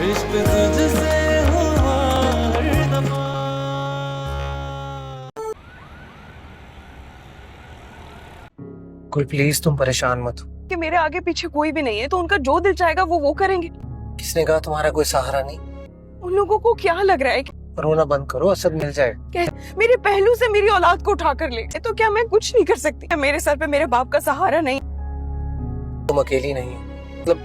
इश्क तुझसे हुआ हर दफा। कोई प्लीज तुम परेशान मत हो। कि मेरे आगे पीछे कोई भी नहीं है तो उनका जो दिल चाहेगा वो करेंगे। किसने कहा तुम्हारा कोई सहारा नहीं? उन लोगों को क्या लग रहा है कि रोना बंद करो, असद मिल जाएगा। मेरे पहलू से मेरी औलाद को उठा कर ले तो क्या मैं कुछ नहीं कर सकती? मेरे सर पे मेरे बाप का सहारा नहीं। तुम अकेली नहीं हो, मतलब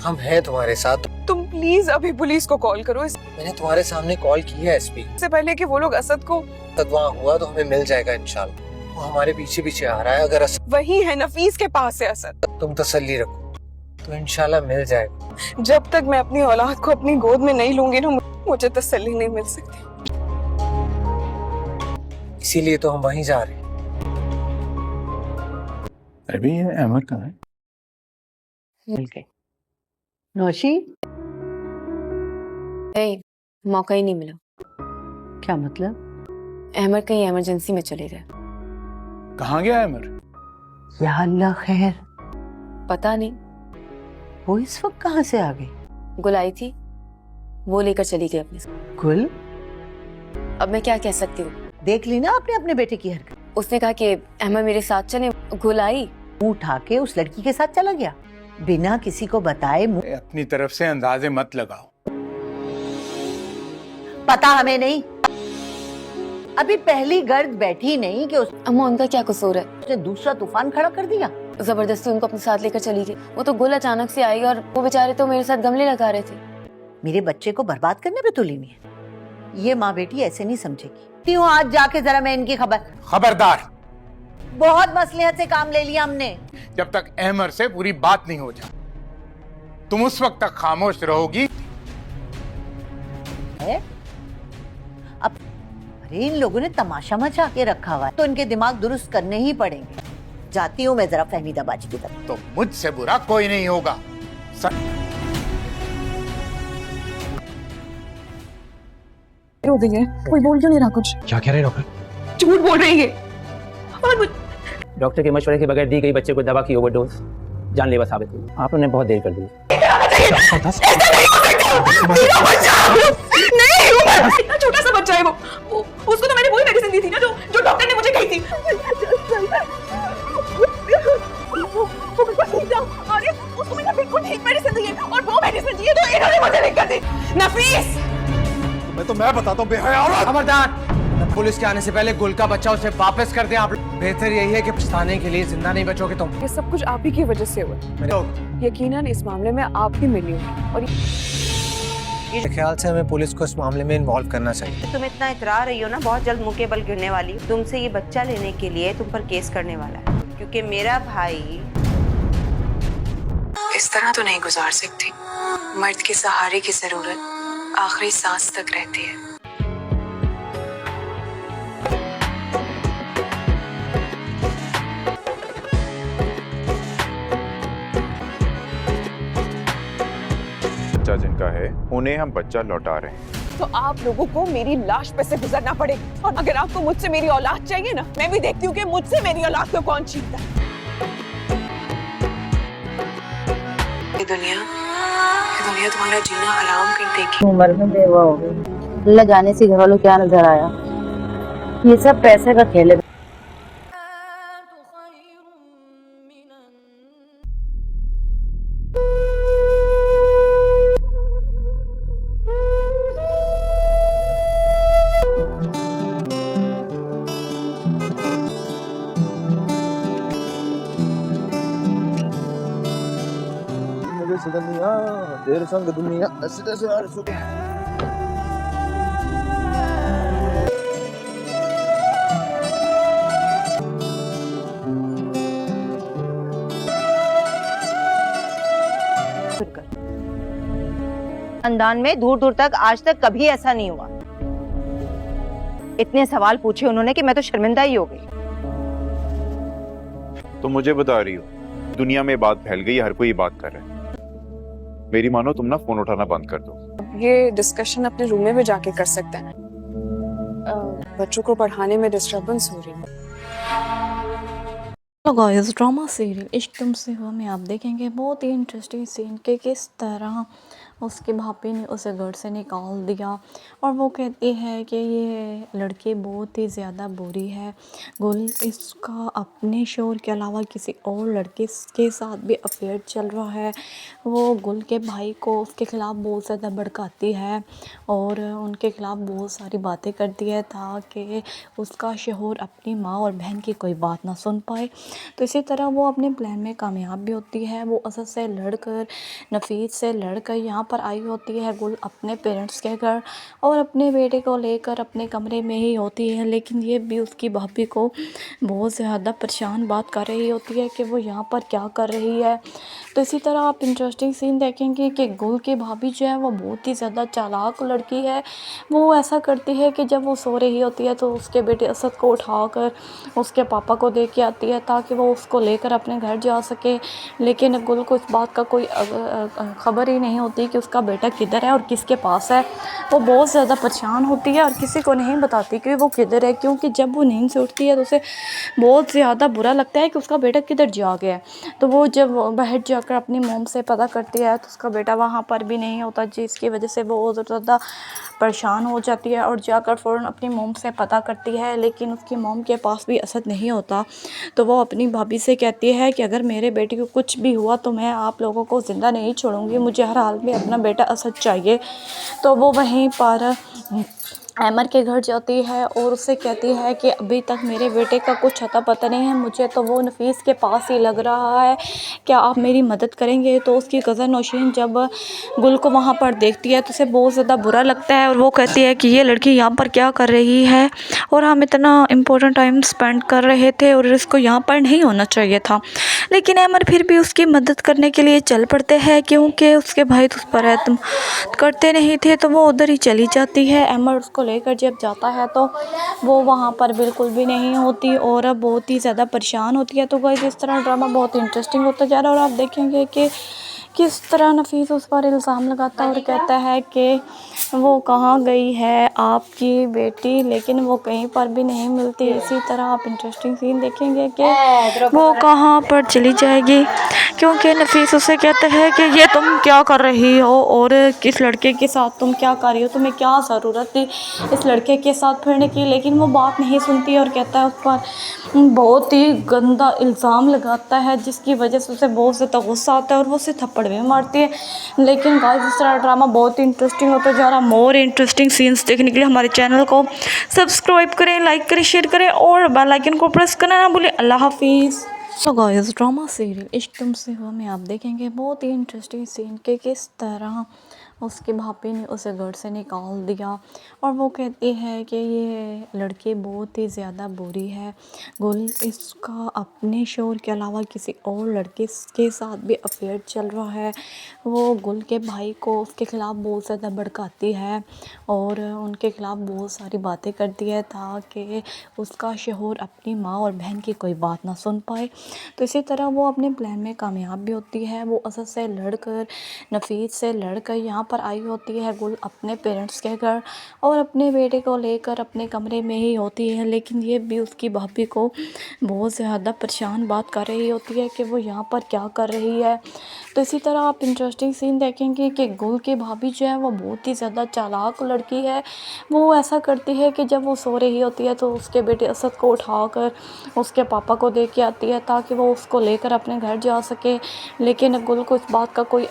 हम हैं तुम्हारे साथ। तुम प्लीज अभी पुलिस को कॉल करो। मैंने तुम्हारे सामने कॉल की है एसपी इससे पहले कि वो लोग असद को। वहाँ हुआ तो हमें मिल जाएगा इंशाल्लाह। वो हमारे पीछे पीछे आ रहा है। अगर असद वही है, नफीस के पास है असद। तुम तसल्ली रखो तो इंशाल्लाह मिल जाएगा। जब तक मैं अपनी औलाद को अपनी गोद में नहीं लूंगी ना, मुझे तसल्ली नहीं मिल सकती। इसीलिए तो हम वहीं जा रहे हैं। अभी ये अहमद कहाँ है? मिल गई। नौशी, मौका ही नहीं मिला। क्या मतलब? अहमद कहीं इमरजेंसी में चले गए। कहाँ गया अहमद? या अल्लाह खैर, पता नहीं। वो इस वक्त कहाँ से आ गई? गुल आई थी, वो लेकर चली गई अपने साथ। गुल, अब मैं क्या कह सकती हूँ? देख ली ना आपने अपने बेटे की हरकत। उसने कहा कि अहमद मेरे साथ चले। गुल आई, मुंह उठा के उस लड़की के साथ चला गया बिना किसी को बताए। अपनी तरफ से अंदाजे मत लगाओ। पता हमें नहीं, अभी पहली गर्द बैठी नहीं कि अम्मा उनका क्या कसूर है? उसने दूसरा तूफान खड़ा कर दिया। जबरदस्ती उनको अपने साथ लेकर चली गई। वो तो गुल अचानक से आई और वो बेचारे तो मेरे साथ गमले लगा रहे थे। मेरे बच्चे को बर्बाद करने पे तुली नहीं है। ये माँ बेटी ऐसे नहीं समझेगी। क्यों आज जाके जरा मैं इनकी खबरदार, बहुत मसलियत से काम ले लिया हमने। जब तक अहमद से पूरी बात नहीं हो जाए तुम उस वक्त तक खामोश रहोगी। है? अब अरे इन लोगों ने तमाशा मचा के रखा हुआ है तो इनके दिमाग दुरुस्त करने ही पड़ेंगे। जाती हूँ मैं जरा फहमीदा बाजी की तरफ। तो मुझसे बुरा कोई नहीं होगा। रो गई है, कोई बोल क्यों नहीं रहा कुछ? क्या कह रहे डॉक्टर? झूठ बोल रही है। और डॉक्टर के मशवरे के बगैर दी गई बच्चे को दवा की ओवरडोज जानलेवा साबित हुई। आपने बहुत देर कर दी। नहीं, इतना छोटा सा बच्चा है वो उसको तो मैंने वही मेडिसिन दी थी ना जो डॉक्टर ने मुझे कही थी। अरे उसको मैंने बिल्कुल ठीक मेडिसिन दी है और वो मेडिसिन दी है तो इन्होंने मुझे लिख कर दी। नफीस, मैं बताता हूँ बेहया औरत। खबरदार, पुलिस के आने से पहले गुल का बच्चा उसे वापस कर दे। आप बेहतर यही है कि पछताने के लिए जिंदा नहीं बचोगे तुम। ये सब कुछ आप ही की वजह से हुआ। यकीनन इस मामले में आप ही मिली हो और मेरे ख्याल से हमें पुलिस को इस मामले में इन्वॉल्व करना चाहिए। तुम इतना इतरा रही हो ना, बहुत जल्द मुंह के बल गिरने वाली हो। तुमसे ये बच्चा लेने के लिए तुम पर केस करने वाला है, क्योंकि मेरा भाई। इस तरह तो नहीं गुजार सकती। मर्द के सहारे की जरूरत आखिरी सांस तक रहती है। बच्चा जिनका है उन्हें हम बच्चा लौटा रहे हैं। तो आप लोगों को मेरी लाश पे से गुजरना पड़ेगा। और अगर आपको मुझसे मेरी औलाद चाहिए ना, मैं भी देखती हूँ कि मुझसे मेरी औलाद को कौन छीनता है। ये दुनिया तुम्हारा जीना हराम कर देगी। उम्र में बेवा हो गई। अल्लाह जाने से घर वालों क्या नजर आया। ये सब पैसे का खेल है। तेरे संग दुनिया खानदान में दूर दूर तक आज तक कभी ऐसा नहीं हुआ। इतने सवाल पूछे उन्होंने कि मैं तो शर्मिंदा ही हो गई। तुम मुझे बता रही हो दुनिया में बात फैल गई, हर कोई बात कर रहा है। मेरी मानो तुम ना फोन उठाना बंद कर दो। ये डिस्कशन अपने रूम में भी जाके कर सकते हैं। बच्चों को पढ़ाने में डिस्टर्बेंस हो रही है। गाइस, ड्रामा सीरियल इश्क तुमसे हुआ में आप देखेंगे बहुत ही इंटरेस्टिंग सीन के किस तरह اس کی بھابھی نے اسے گھر سے نکال دیا اور وہ کہتی ہے کہ یہ لڑکی بہت ہی زیادہ بری ہے، گل اس کا اپنے شوہر کے علاوہ کسی اور لڑکے کے ساتھ بھی افیئر چل رہا ہے۔ وہ گل کے بھائی کو اس کے خلاف بہت زیادہ بھڑکاتی ہے اور ان کے خلاف بہت ساری باتیں کرتی ہے تاکہ اس کا شوہر اپنی ماں اور بہن کی کوئی بات نہ سن پائے۔ تو اسی طرح وہ اپنے پلان میں کامیاب بھی ہوتی ہے۔ وہ اسد سے لڑ کر، نفیس سے لڑ کر یہاں پر آئی ہوتی ہے گل اپنے پیرنٹس کے گھر، اور اپنے بیٹے کو لے کر اپنے کمرے میں ہی ہوتی ہے، لیکن یہ بھی اس کی بھابھی کو بہت زیادہ پریشان بات کر رہی ہوتی ہے کہ وہ یہاں پر کیا کر رہی ہے۔ تو اسی طرح آپ انٹرسٹنگ سین دیکھیں گے کہ گل کی بھابھی جو ہے وہ بہت ہی زیادہ چالاک لڑکی ہے۔ وہ ایسا کرتی ہے کہ جب وہ سو رہی ہوتی ہے تو اس کے بیٹے اسد کو اٹھا کر اس کے پاپا کو دے کے آتی ہے تاکہ وہ اس کو لے کر اپنے گھر جا سکے، لیکن گل کو اس بات کا کوئی خبر ہی نہیں ہوتی کہ اس کا بیٹا کدھر ہے اور کس کے پاس ہے۔ وہ بہت زیادہ پریشان ہوتی ہے اور کسی کو نہیں بتاتی کہ وہ کدھر ہے، کیونکہ جب وہ نیند سے اٹھتی ہے تو اسے بہت زیادہ برا لگتا ہے کہ اس کا بیٹا کدھر جا گیا ہے۔ تو وہ جب باہر جا کر اپنی موم سے پتہ کرتی ہے تو اس کا بیٹا وہاں پر بھی نہیں ہوتا، جس کی وجہ سے وہ اور زیادہ پریشان ہو جاتی ہے اور جا کر فوراً اپنی موم سے پتہ کرتی ہے، لیکن اس کی موم کے پاس بھی اسد نہیں ہوتا۔ تو وہ اپنی بھابھی سے کہتی ہے کہ اگر میرے بیٹے کو کچھ بھی ہوا تو میں آپ لوگوں کو زندہ نہیں چھوڑوں گی، مجھے ہر حال میں اپنا بیٹا اسد چاہیے۔ تو وہ وہیں پر ایمر کے گھر جاتی ہے اور اس سے کہتی ہے کہ ابھی تک میرے بیٹے کا کچھ اتا پتہ نہیں ہے، مجھے تو وہ نفیس کے پاس ہی لگ رہا ہے، کیا آپ میری مدد کریں گے؟ تو اس کی کزن نوشین جب گل کو وہاں پر دیکھتی ہے تو اسے بہت زیادہ برا لگتا ہے اور وہ کہتی ہے کہ یہ لڑکی یہاں پر کیا کر رہی ہے، اور ہم اتنا امپورٹنٹ ٹائم سپینڈ کر رہے تھے اور اس کو یہاں پر نہیں ہونا چاہیے تھا۔ لیکن ایمر پھر بھی اس کی مدد کرنے کے لیے چل پڑتے ہیں، کیونکہ اس کے بھائی تو اس پر اعتماد کرتے نہیں تھے، تو وہ ادھر ہی چلی جاتی ہے۔ ایمر اس کو لے کر جب جاتا ہے تو وہ وہاں پر بالکل بھی نہیں ہوتی اور اب بہت ہی زیادہ پریشان ہوتی ہے۔ تو گائز اس طرح ڈرامہ بہت انٹرسٹنگ ہوتا جا رہا ہے اور آپ دیکھیں گے کہ کس طرح نفیس اس پر الزام لگاتا ہے اور کہتا ہے کہ وہ کہاں گئی ہے آپ کی بیٹی، لیکن وہ کہیں پر بھی نہیں ملتی۔ اسی طرح آپ انٹرسٹنگ سین دیکھیں گے کہ وہ کہاں پر چلی جائے گی، کیونکہ نفیس اسے کہتا ہے کہ یہ تم کیا کر رہی ہو اور کس لڑکے کے ساتھ تم کیا کر رہی ہو، تمہیں کیا ضرورت تھی اس لڑکے کے ساتھ پھرنے کی، لیکن وہ بات نہیں سنتی اور کہتا ہے اس پر بہت ہی گندا الزام لگاتا ہے، جس کی وجہ سے اسے بہت زیادہ غصہ آتا ہے اور وہ اسے تھپڑ بھی مارتی ہے۔ لیکن گائز اس طرح ڈرامہ بہت انٹرسٹنگ ہوتا جا رہا۔ مور انٹرسٹنگ سینس دیکھنے کے لیے ہمارے چینل کو سبسکرائب کریں، لائک کریں، شیئر کریں اور بیل آئیکن کو پریس کرنا نہ بھولیں۔ اللہ حافظ۔ تو گائز ڈرامہ سیریل عشق تم سے ہوا میں آپ دیکھیں گے بہت ہی انٹرسٹنگ سین کہ کس طرح اس کی بھابھی نے اسے گھر سے نکال دیا اور وہ کہتی ہے کہ یہ لڑکی بہت ہی زیادہ بری ہے، گل اس کا اپنے شوہر کے علاوہ کسی اور لڑکے کے ساتھ بھی افیئر چل رہا ہے۔ وہ گل کے بھائی کو اس کے خلاف بہت زیادہ بھڑکاتی ہے اور ان کے خلاف بہت ساری باتیں کرتی ہے تاکہ اس کا شوہر اپنی ماں اور بہن کی کوئی بات نہ سن پائے۔ تو اسی طرح وہ اپنے پلان میں کامیاب بھی ہوتی ہے۔ وہ اسد سے لڑ کر، نفیس سے لڑ کر یہاں پر آئی ہوتی ہے گل اپنے پیرنٹس کے گھر اور اپنے بیٹے کو لے کر اپنے کمرے میں ہی ہوتی ہے، لیکن یہ بھی اس کی بھابھی کو بہت زیادہ پریشان بات کر رہی ہوتی ہے کہ وہ یہاں پر کیا کر رہی ہے۔ تو اسی طرح آپ انٹرسٹنگ سین دیکھیں گے کہ گل کی بھابھی جو ہے وہ بہت ہی زیادہ چالاک لڑکی ہے۔ وہ ایسا کرتی ہے کہ جب وہ سو رہی ہوتی ہے تو اس کے بیٹے اسد کو اٹھا کر اس کے پاپا کو دے کے آتی ہے تاکہ وہ اس کو لے کر اپنے گھر جا سکے، لیکن گل کو اس بات کا کوئی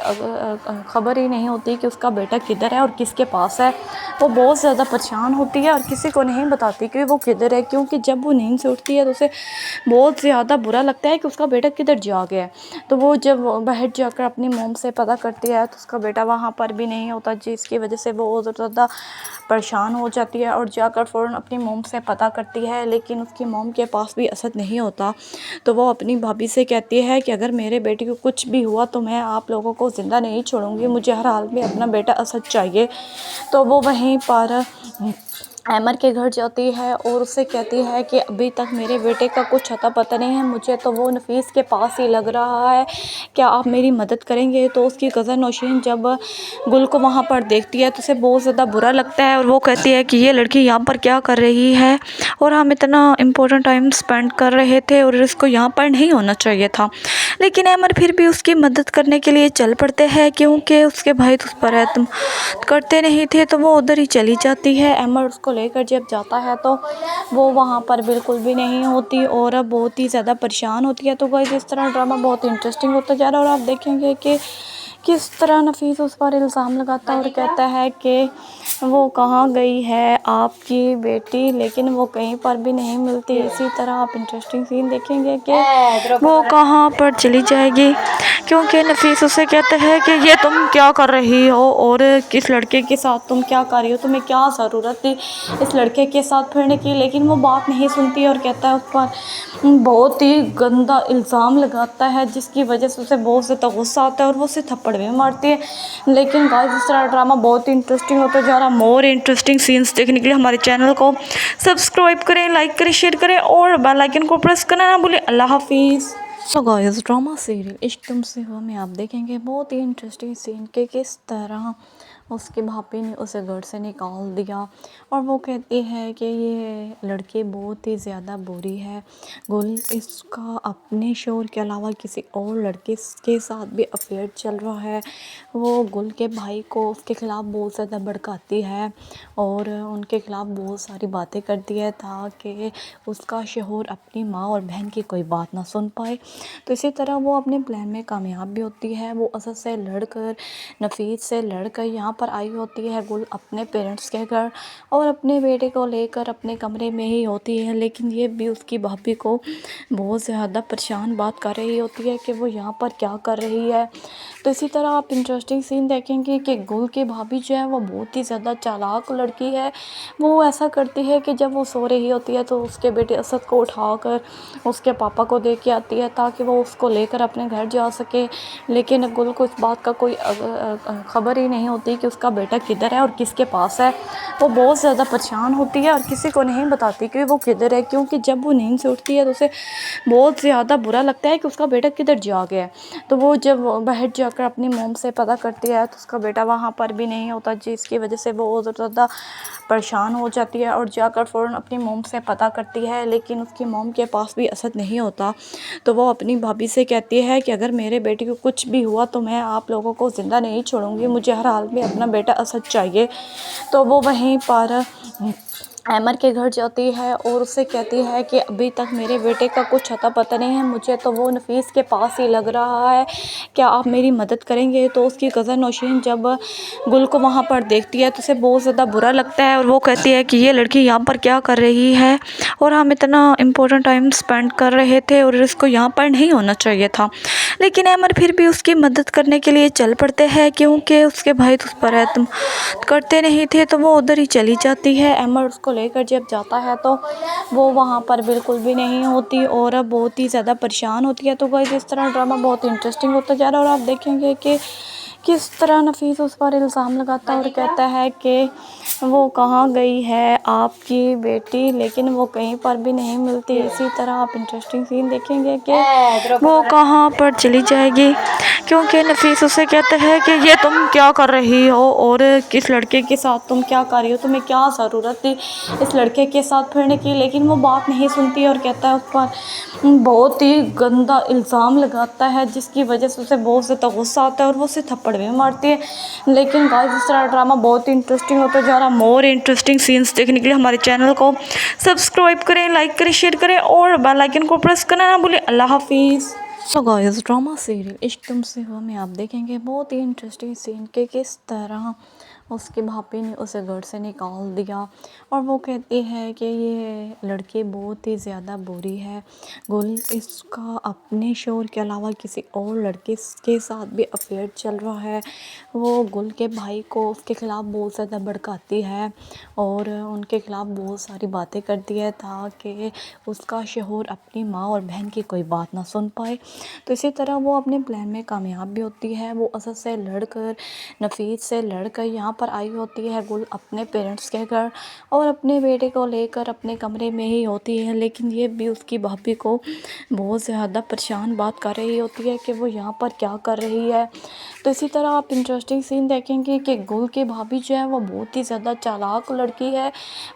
خبر ہی نہیں ہوتی کہ اس کا بیٹا کدھر ہے اور کس کے پاس ہے۔ وہ بہت زیادہ پریشان ہوتی ہے اور کسی کو نہیں بتاتی کہ وہ کدھر ہے، کیونکہ جب وہ نیند سے اٹھتی ہے تو اسے بہت زیادہ برا لگتا ہے کہ اس کا بیٹا کدھر جا گیا ہے۔ تو وہ جب باہر جا کر اپنی موم سے پتہ کرتی ہے تو اس کا بیٹا وہاں پر بھی نہیں ہوتا، جس کی وجہ سے وہ اور زیادہ پریشان ہو جاتی ہے اور جا کر فوراً اپنی موم سے پتہ کرتی ہے، لیکن اس کی موم کے پاس بھی اسد نہیں ہوتا۔ تو وہ اپنی بھابھی سے کہتی ہے کہ اگر میرے بیٹے کو کچھ بھی ہوا تو میں آپ لوگوں کو زندہ نہیں چھوڑوں گی، مجھے ہر حال میں اپنا بیٹا اسد چاہیے۔ تو وہ وہیں پر ایمر کے گھر جاتی ہے اور اس سے کہتی ہے کہ ابھی تک میرے بیٹے کا کچھ اتا پتہ نہیں ہے، مجھے تو وہ نفیس کے پاس ہی لگ رہا ہے، کیا آپ میری مدد کریں گے؟ تو اس کی کزن نوشین جب گل کو وہاں پر دیکھتی ہے تو اسے بہت زیادہ برا لگتا ہے اور وہ کہتی ہے کہ یہ لڑکی یہاں پر کیا کر رہی ہے اور ہم اتنا امپورٹنٹ ٹائم سپینڈ کر رہے تھے اور اس کو یہاں پر نہیں ہونا چاہیے تھا۔ लेकिन अमर फिर भी उसकी मदद करने के लिए चल पड़ते हैं, क्योंकि उसके भाई तो उस पर एतमाद करते नहीं थे। तो वो उधर ही चली जाती है। अमर उसको लेकर जब जाता है तो वो वहाँ पर बिल्कुल भी नहीं होती और अब बहुत ही ज़्यादा परेशान होती है। तो गाइस इस तरह ड्रामा बहुत इंटरेस्टिंग होता जा रहा है और आप देखेंगे कि किस तरह नफीस उस पर इल्ज़ाम लगाता है और कहता है कि वो कहाँ गई है आपकी बेटी, लेकिन वो कहीं पर भी नहीं मिलती। इसी तरह आप इंटरेस्टिंग सीन देखेंगे कि वो कहाँ पर चली जाएगी, क्योंकि नफीस उसे कहता है कि ये तुम क्या कर रही हो और किस लड़के के साथ तुम क्या कर रही हो, तुम्हें क्या ज़रूरत थी इस लड़के के साथ फिरने की। लेकिन वो बात नहीं सुनती और कहता है उस पर बहुत ही गंदा इल्ज़ाम लगाता है, जिसकी वजह से उसे बहुत ज़्यादा गुस्सा आता है और वो उसे थप्पड़ भी मारती है। लेकिन गाइस इस तरह ड्रामा बहुत ही इंटरेस्टिंग होता जा रहा है। मोर इंटरेस्टिंग सीन्स देखने के लिए हमारे चैनल को सब्सक्राइब करें, लाइक करें, शेयर करें और बेल आइकन को प्रेस करना ना भूलें। अल्लाह हाफिज़। तो गाइस ड्रामा सीरियल इश्क तुमसे हुआ में आप देखेंगे बहुत ही इंटरेस्टिंग सीन के किस तरह उसके भाभी ने उसे घर से निकाल दिया और वो कहती है कि ये लड़की बहुत ही ज़्यादा बुरी है। गुल इसका अपने शोहर के अलावा किसी और लड़के के साथ भी अफेयर चल रहा है। वो गुल के भाई को उसके ख़िलाफ़ बहुत ज़्यादा भड़काती है और उनके ख़िलाफ़ बहुत सारी बातें करती है ताकि उसका शोहर अपनी माँ और बहन की कोई बात ना सुन पाए। तो इसी तरह वो अपने प्लान में कामयाब भी होती है। वो असद से लड़कर, नफीस से लड़कर यहाँ पर आई होती है गुल अपने पेरेंट्स के घर और अपने बेटे को लेकर अपने कमरे में ही होती है। लेकिन ये भी उसकी भाभी को बहुत ज़्यादा परेशान बात कर रही होती है कि वो यहाँ पर क्या कर रही है। तो इसी तरह आप इंटरेस्टिंग सीन देखेंगे कि गुल की भाभी जो है वो बहुत ही ज़्यादा चालाक लड़की है। वो ऐसा करती है कि जब वो सो रही होती है तो उसके बेटे असद को उठाकर उसके पापा को दे के आती है ताकि वो उसको लेकर अपने घर जा सके। लेकिन गुल को इस बात का कोई खबर ही नहीं होती कि उसका बेटा किधर है और किसके पास है। वो बहुत ज़्यादा परेशान होती है और किसी को नहीं बताती कि वो किधर है, क्योंकि जब वो नींद से उठती है तो उसे बहुत ज़्यादा बुरा लगता है कि उसका बेटा किधर जा गया है। तो वो जब बाहर जाकर अपनी मोम से पता करती है तो उसका बेटा वहाँ पर भी नहीं होता, जिसकी वजह से वो और ज़्यादा परेशान हो जाती है और जाकर फ़ौरन अपनी मोम से पता करती है। लेकिन उसकी मोम के पास भी असद नहीं होता। तो वो अपनी भाभी से कहती है कि अगर मेरे बेटे को कुछ भी हुआ तो मैं आप लोगों को ज़िंदा नहीं छोड़ूंगी, मुझे हर हाल में अपना बेटा असद चाहिए। तो वो वहीं पर अमर के घर जाती है और उससे कहती है कि अभी तक मेरे बेटे का कुछ अता पता नहीं है, मुझे तो वो नफीस के पास ही लग रहा है, क्या आप मेरी मदद करेंगे। तो उसकी कज़न नौशीन जब गुल को वहाँ पर देखती है तो उसे बहुत ज़्यादा बुरा लगता है और वो कहती है कि ये लड़की यहाँ पर क्या कर रही है और हम इतना इम्पोर्टेंट टाइम स्पेंड कर रहे थे और इसको यहाँ पर नहीं होना चाहिए था। लेकिन अमर फिर भी उसकी मदद करने के लिए चल पड़ते हैं, क्योंकि उसके भाई तो उस पर एतमाद करते नहीं थे। तो वो उधर ही चली जाती है। अमर उसको लेकर जब जाता है तो वो वहाँ पर बिल्कुल भी नहीं होती और अब बहुत ही ज़्यादा परेशान होती है। तो गाइस इस तरह ड्रामा बहुत इंटरेस्टिंग होता जा रहा है और आप देखेंगे कि किस तरह नफीस उस पर इल्ज़ाम लगाता है और कहता है कि वो कहाँ गई है आपकी बेटी, लेकिन वो कहीं पर भी नहीं मिलती। इसी तरह आप इंटरेस्टिंग सीन देखेंगे कि वो कहाँ पर चली जाएगी, क्योंकि नफीस उसे कहता है कि ये तुम क्या कर रही हो और किस लड़के के साथ तुम क्या कर रही हो, तुम्हें क्या ज़रूरत थी इस लड़के के साथ फिरने की। लेकिन वो बात नहीं सुनती और कहता है उस पर बहुत ही गंदा इल्ज़ाम लगाता है, जिसकी वजह से उसे बहुत ज़्यादा गुस्सा आता है और वो उसे थप्पड़ भी मारती है। लेकिन गाइस इस तरह ड्रामा बहुत ही इंटरेस्टिंग होता जा रहा है। मोर इंटरेस्टिंग सीन्स देखने के लिए हमारे चैनल को सब्सक्राइब करें, लाइक करें, शेयर करें और बेल आइकन को प्रेस करना ना भूलें। अल्लाह हाफिज़। तो गाइस ड्रामा सीरियल इश्क तुमसे हुआ में आप देखेंगे बहुत ही इंटरेस्टिंग सीन के किस तरह उसकी भाभी ने उसे घर से निकाल दिया और वो कहती है कि ये लड़की बहुत ही ज़्यादा बुरी है। गुल इसका अपने शोहर के अलावा किसी और लड़के के साथ भी अफेयर चल रहा है। वो गुल के भाई को उसके ख़िलाफ़ बहुत ज़्यादा भड़काती है और उनके ख़िलाफ़ बहुत सारी बातें करती है ताकि उसका शोहर अपनी माँ और बहन की कोई बात ना सुन पाए। तो इसी तरह वो अपने प्लान में कामयाब भी होती है। वो असद से लड़कर, नफीस से लड़कर यहाँ پر آئی ہوتی ہے گل اپنے پیرنٹس کے گھر اور اپنے بیٹے کو لے کر اپنے کمرے میں ہی ہوتی ہے، لیکن یہ بھی اس کی بھابھی کو بہت زیادہ پریشان بات کر رہی ہوتی ہے کہ وہ یہاں پر کیا کر رہی ہے۔ تو اسی طرح آپ انٹرسٹنگ سین دیکھیں گے کہ گل کی بھابھی جو ہے وہ بہت ہی زیادہ چالاک لڑکی ہے۔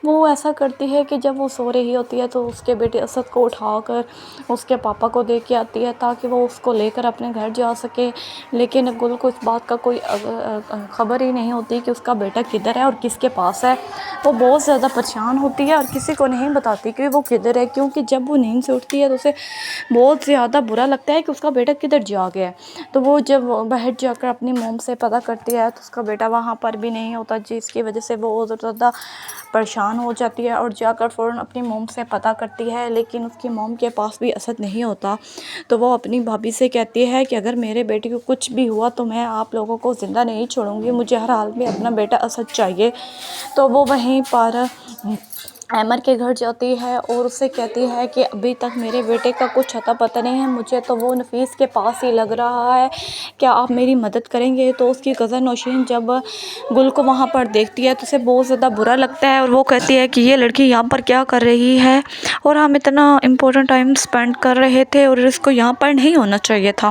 وہ ایسا کرتی ہے کہ جب وہ سو رہی ہوتی ہے تو اس کے بیٹے اسد کو اٹھا کر اس کے پاپا کو دے کے آتی ہے تاکہ وہ اس کو لے کر اپنے گھر جا سکے، لیکن گل کو اس بات کا کوئی خبر ہی نہیں ہوتی کہ اس کا بیٹا کدھر ہے اور کس کے پاس ہے۔ وہ بہت زیادہ پریشان ہوتی ہے اور کسی کو نہیں بتاتی کہ وہ کدھر ہے، کیونکہ جب وہ نیند سے اٹھتی ہے تو اسے بہت زیادہ برا لگتا ہے کہ اس کا بیٹا کدھر جا گیا ہے۔ تو وہ جب باہر جا کر اپنی موم سے پتہ کرتی ہے تو اس کا بیٹا وہاں پر بھی نہیں ہوتا، جس کی وجہ سے وہ اور زیادہ پریشان ہو جاتی ہے اور جا کر فوراً اپنی موم سے پتہ کرتی ہے، لیکن اس کی موم کے پاس بھی اسد نہیں ہوتا۔ تو وہ اپنی بھابھی سے کہتی ہے کہ اگر میرے بیٹے کو کچھ بھی ہوا تو میں آپ لوگوں کو زندہ نہیں چھوڑوں گی، مجھے ہر حال میں اپنا بیٹا اسد چاہیے۔ تو وہ وہیں پر ایمر کے گھر جاتی ہے اور اس سے کہتی ہے کہ ابھی تک میرے بیٹے کا کچھ اتا پتہ نہیں ہے، مجھے تو وہ نفیس کے پاس ہی لگ رہا ہے، کیا آپ میری مدد کریں گے؟ تو اس کی کزن نوشین جب گل کو وہاں پر دیکھتی ہے تو اسے بہت زیادہ برا لگتا ہے اور وہ کہتی ہے کہ یہ لڑکی یہاں پر کیا کر رہی ہے، اور ہم اتنا امپورٹنٹ ٹائم سپینڈ کر رہے تھے اور اس کو یہاں پر نہیں ہونا چاہیے تھا۔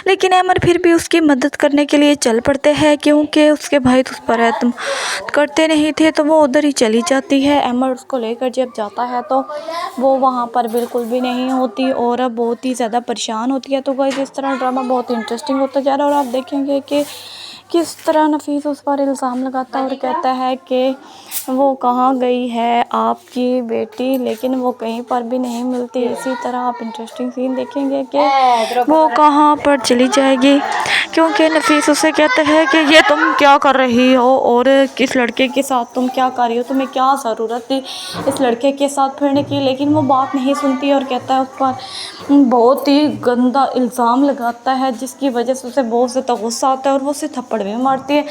لیکن ایمر پھر بھی اس کی مدد کرنے کے لیے چل پڑتے ہیں، کیونکہ اس کے بھائی اس پر اعتماد کرتے نہیں تھے، تو وہ ادھر ہی چلی جاتی ہے۔ ایمر اس کو لے کر جب جاتا ہے تو وہ وہاں پر بالکل بھی نہیں ہوتی اور اب بہت ہی زیادہ پریشان ہوتی ہے۔ تو گائز اس طرح ڈرامہ بہت انٹرسٹنگ ہوتا جا رہا ہے اور آپ دیکھیں گے کہ کس طرح نفیس اس پر الزام لگاتا ہے اور کہتا ہے کہ وہ کہاں گئی ہے آپ کی بیٹی، لیکن وہ کہیں پر بھی نہیں ملتی۔ اسی طرح آپ انٹرسٹنگ سین دیکھیں گے کہ وہ کہاں پر چلی جائے گی، کیونکہ نفیس اسے کہتا ہے کہ یہ تم کیا کر رہی ہو اور کس لڑکے کے ساتھ تم کیا کر رہی ہو، تمہیں کیا ضرورت تھی اس لڑکے کے ساتھ پھرنے کی، لیکن وہ بات نہیں سنتی اور کہتا ہے اس پر بہت ہی گندا الزام لگاتا ہے، جس کی وجہ سے اسے بہت زیادہ غصہ آتا ہے اور وہ اسے تھپڑ بھی مارتی ہے۔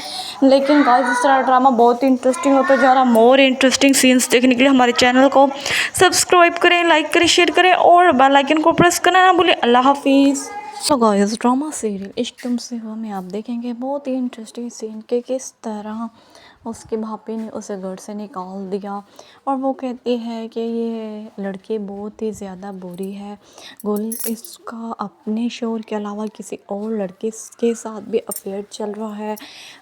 لیکن گائز اس طرح ڈرامہ بہت انٹرسٹنگ ہوتا جا رہا۔ مور انٹرسٹنگ سینس دیکھنے کے لیے ہمارے چینل کو سبسکرائب کریں، لائک کریں، شیئر کریں اور بیل آئیکن کو پریس کرنا نہ بھولیں۔ اللہ حافظ۔ تو گائز ڈرامہ سیریل عشق تم سے ہوا میں آپ دیکھیں گے بہت ہی انٹرسٹنگ سین کہ کس طرح اس کی بھابھی نے اسے گھر سے نکال دیا اور وہ کہتی ہے کہ یہ لڑکی بہت ہی زیادہ بری ہے۔ گل اس کا اپنے شوہر کے علاوہ کسی اور لڑکے کے ساتھ بھی افیئر چل رہا ہے۔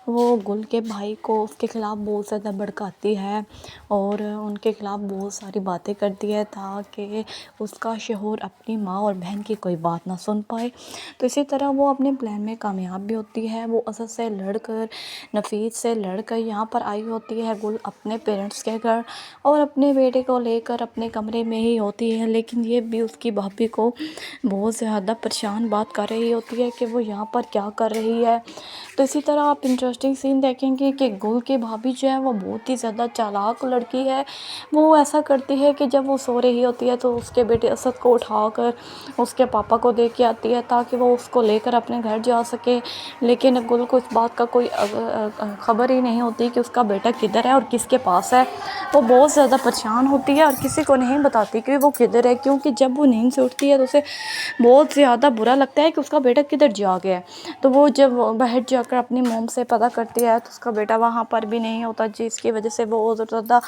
وہ گل کے بھائی کو اس کے خلاف بہت زیادہ بھڑکاتی ہے اور ان کے خلاف بہت ساری باتیں کرتی ہے تاکہ اس کا شوہر اپنی ماں اور بہن کی کوئی بات نہ سن پائے۔ تو اسی طرح وہ اپنے پلان میں کامیاب بھی ہوتی ہے۔ وہ اسد سے لڑ کر، نفیس سے لڑ کر یہاں پر آئی ہوتی ہے گل اپنے پیرنٹس کے گھر اور اپنے بیٹے کو لے کر اپنے کمرے میں ہی ہوتی ہے، لیکن یہ بھی اس کی بھابھی کو بہت زیادہ پریشان بات کر رہی ہوتی ہے کہ وہ یہاں پر کیا کر رہی ہے۔ تو اسی طرح آپ انٹرسٹنگ سین دیکھیں گے کہ گل کی بھابھی جو ہے وہ بہت ہی زیادہ چالاک لڑکی ہے۔ وہ ایسا کرتی ہے کہ جب وہ سو رہی ہوتی ہے تو اس کے بیٹے اسد کو اٹھا کر اس کے پاپا کو دے کے آتی ہے تاکہ وہ اس کو لے کر اپنے گھر جا سکے، لیکن گل کو اس بات کا کوئی خبر ہی نہیں ہوتی کہ اس کا بیٹا کدھر ہے اور کس کے پاس ہے۔ وہ بہت زیادہ پریشان ہوتی ہے اور کسی کو نہیں بتاتی کہ وہ کدھر ہے، کیونکہ جب وہ نیند سے اٹھتی ہے تو اسے بہت زیادہ برا لگتا ہے کہ اس کا بیٹا کدھر جا گیا ہے۔ تو وہ جب باہر جا کر اپنی موم سے پتہ کرتی ہے تو اس کا بیٹا وہاں پر بھی نہیں ہوتا، جس کی وجہ سے وہ اور زیادہ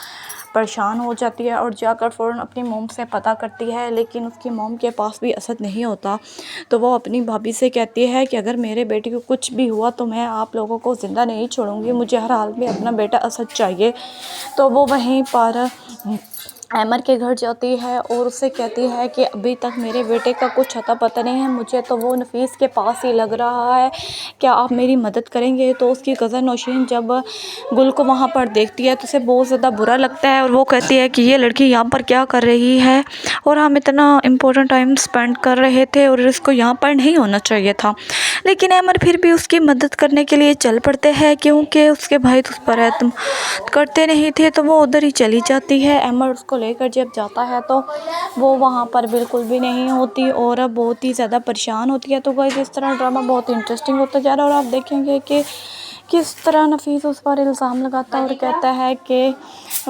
پریشان ہو جاتی ہے اور جا کر فوراً اپنی موم سے پتہ کرتی ہے، لیکن اس کی موم کے پاس بھی اسد نہیں ہوتا۔ تو وہ اپنی بھابھی سے کہتی ہے کہ اگر میرے بیٹے کو کچھ بھی ہوا تو میں آپ لوگوں کو زندہ نہیں چھوڑوں گی، مجھے ہر حال میں اپنا بیٹا اسد چاہیے۔ تو وہ وہیں پر ایمر کے گھر جاتی ہے اور اس سے کہتی ہے کہ ابھی تک میرے بیٹے کا کچھ اتا پتہ نہیں ہے، مجھے تو وہ نفیس کے پاس ہی لگ رہا ہے، کیا آپ میری مدد کریں گے؟ تو اس کی کزن نوشین جب گل کو وہاں پر دیکھتی ہے تو اسے بہت زیادہ برا لگتا ہے اور وہ کہتی ہے کہ یہ لڑکی یہاں پر کیا کر رہی ہے اور ہم اتنا امپورٹنٹ ٹائم سپینڈ کر رہے تھے اور اس کو یہاں پر نہیں ہونا چاہیے تھا۔ لیکن ایمر پھر بھی اس کی مدد کرنے کے لیے چل پڑتے ہیں، کیونکہ اس کے بھائی اس پر اعتماد کرتے نہیں تھے، تو وہ ادھر ہی چلی جاتی ہے۔ ایمر اس کو لے کر جب جاتا ہے تو وہ وہاں پر بالکل بھی نہیں ہوتی اور اب بہت ہی زیادہ پریشان ہوتی ہے۔ تو گائز اس طرح ڈرامہ بہت انٹرسٹنگ ہوتا جا رہا ہے اور آپ دیکھیں گے کہ किस तरह नफीस उस पर इल्ज़ाम लगाता है और कहता है कि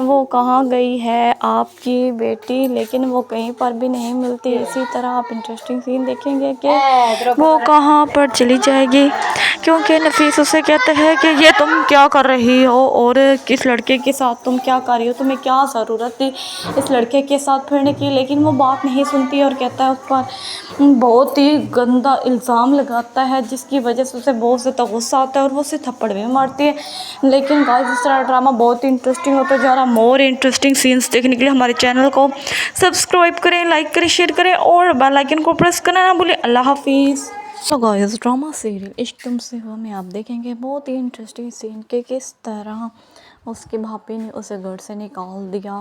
वो कहाँ गई है आपकी बेटी, लेकिन वो कहीं पर भी नहीं मिलती। इसी तरह आप इंटरेस्टिंग सीन देखेंगे कि वो कहाँ पर चली जाएगी, क्योंकि नफीस उसे कहता है कि ये तुम क्या कर रही हो और किस लड़के के साथ तुम क्या कर रही हो, तुम्हें क्या ज़रूरत थी इस लड़के के साथ फिरने की। लेकिन वो बात नहीं सुनती और कहता है उस पर बहुत ही गंदा इल्ज़ाम लगाता है, जिसकी वजह से उसे बहुत ज़्यादा गुस्सा आता है और वो उसे थप्पड़ भी मारती है। लेकिन गाइस इस तरह ड्रामा बहुत ही इंटरेस्टिंग होता जा रहा है। मोर इंटरेस्टिंग सीन्स देखने के लिए हमारे चैनल को सब्सक्राइब करें, लाइक करें, शेयर करें और बेल आइकन को प्रेस करना ना भूलें। अल्लाह हाफिज़। तो गाइस ड्रामा सीरियल इश्क तुमसे हुआ में आप देखेंगे बहुत ही इंटरेस्टिंग सीन के किस तरह उसकी भाभी ने उसे घर से निकाल दिया